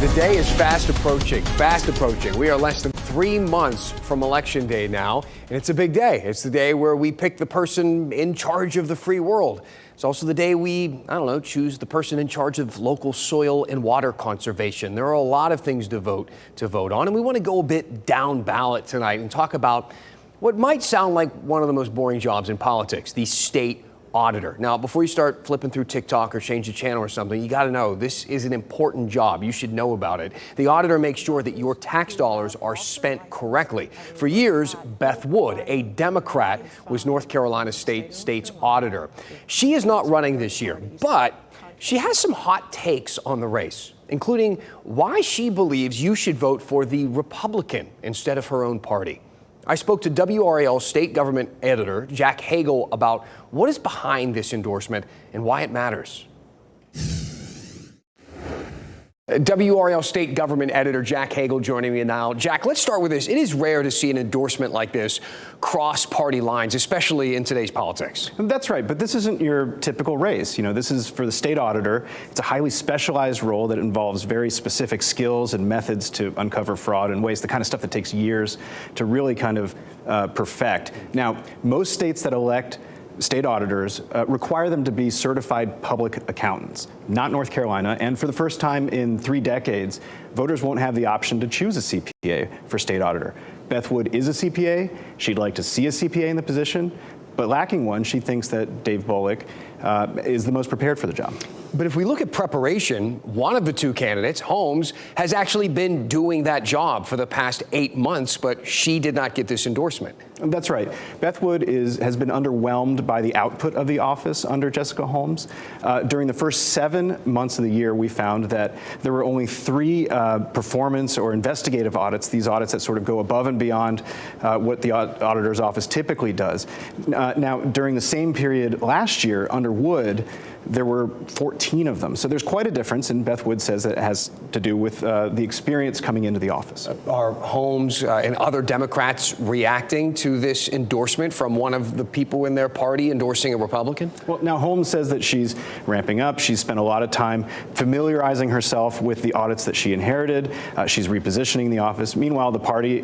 The day is fast approaching. We are less than 3 months from Election Day now, and it's a big day. It's the day where we pick the person in charge of the free world. It's also the day we, choose the person in charge of local soil and water conservation. There are a lot of things to vote on, and we want to go a bit down ballot tonight and talk about what might sound like one of the most boring jobs in politics, the state auditor. Now, before you start flipping through TikTok or change the channel or something, you got to know this is an important job. You should know about it. The auditor makes sure that your tax dollars are spent correctly. For years, Beth Wood, a Democrat, was North Carolina state's auditor. She is not running this year, but she has some hot takes on the race, including why she believes you should vote for the Republican instead of her own party. I spoke to WRAL state government editor Jack Hagel about what is behind this endorsement and why it matters. WRAL state government editor Jack Hagel joining me now. Jack, let's start with this. It is rare to see an endorsement like this cross party lines, especially in today's politics. That's right, but this isn't your typical race. This is for the state auditor. It's a highly specialized role that involves very specific skills and methods to uncover fraud and waste, the kind of stuff that takes years to really kind of perfect. Now, most states that elect state auditors require them to be certified public accountants, not North Carolina. And for the first time in 3 decades, voters won't have the option to choose a CPA for state auditor. Beth Wood is a CPA. She'd like to see a CPA in the position, but lacking one, she thinks that Dave Bullock is the most prepared for the job. But if we look at preparation, one of the two candidates, Holmes, has actually been doing that job for the past 8 months, but she did not get this endorsement. That's right. Beth Wood has been underwhelmed by the output of the office under Jessica Holmes. During the first 7 months of the year, we found that there were only 3 performance or investigative audits, these audits that sort of go above and beyond what the auditor's office typically does. Now, during the same period last year, under Wood, there were 14 of them. So there's quite a difference, and Beth Wood says that it has to do with the experience coming into the office. Are Holmes and other Democrats reacting to this endorsement from one of the people in their party endorsing a Republican? Well, now Holmes says that she's ramping up. She's spent a lot of time familiarizing herself with the audits that she inherited. She's repositioning the office. Meanwhile, the party,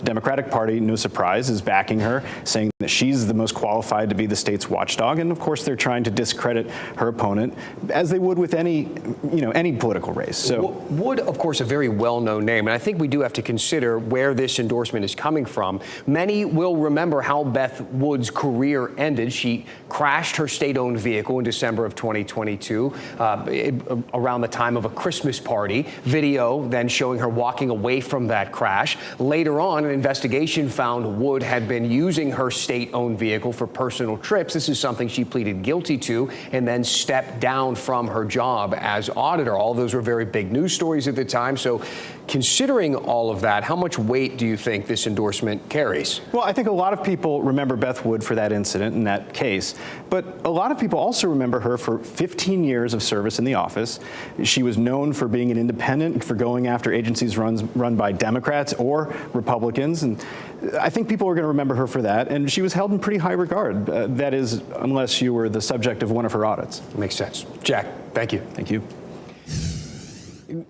Democratic Party, no surprise, is backing her, saying that she's the most qualified to be the state's watchdog. And of course, they're trying to discredit her opponent, as they would with any political race. So Wood, of course, a very well-known name, and I think we do have to consider where this endorsement is coming from. Many will remember how Beth Wood's career ended. She crashed her state-owned vehicle in December of 2022, around the time of a Christmas party. Video then showing her walking away from that crash. Later on, an investigation found Wood had been using her state-owned vehicle for personal trips. This is something she pleaded guilty to, and then stepped down from her job as auditor. All of those were very big news stories at the time. So considering all of that, how much weight do you think this endorsement carries? Well, I think a lot of people remember Beth Wood for that incident in that case, but a lot of people also remember her for 15 years of service in the office. She was known for being an independent, for going after agencies run by Democrats or Republicans, and I think people are going to remember her for that, and she was held in pretty high regard. That is, unless you were the subject of one of her audits. Makes sense. Jack, thank you. Thank you.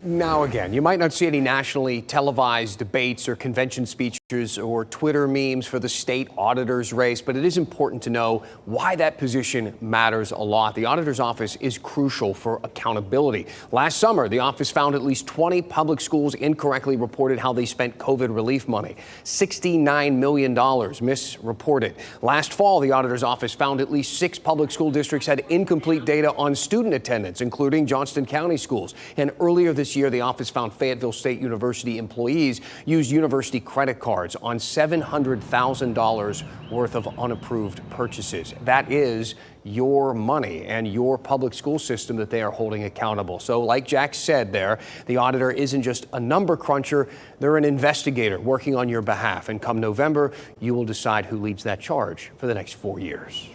Now again, you might not see any nationally televised debates or convention speeches or Twitter memes for the state auditor's race, but it is important to know why that position matters a lot. The auditor's office is crucial for accountability. Last summer, the office found at least 20 public schools incorrectly reported how they spent COVID relief money. $69 million misreported. Last fall, the auditor's office found at least 6 public school districts had incomplete data on student attendance, including Johnston County schools. And earlier this year, the office found Fayetteville State University employees used university credit cards on $700,000 worth of unapproved purchases. That is your money and your public school system that they are holding accountable. So like Jack said there, the auditor isn't just a number cruncher, they're an investigator working on your behalf. And come November, you will decide who leads that charge for the next 4 years.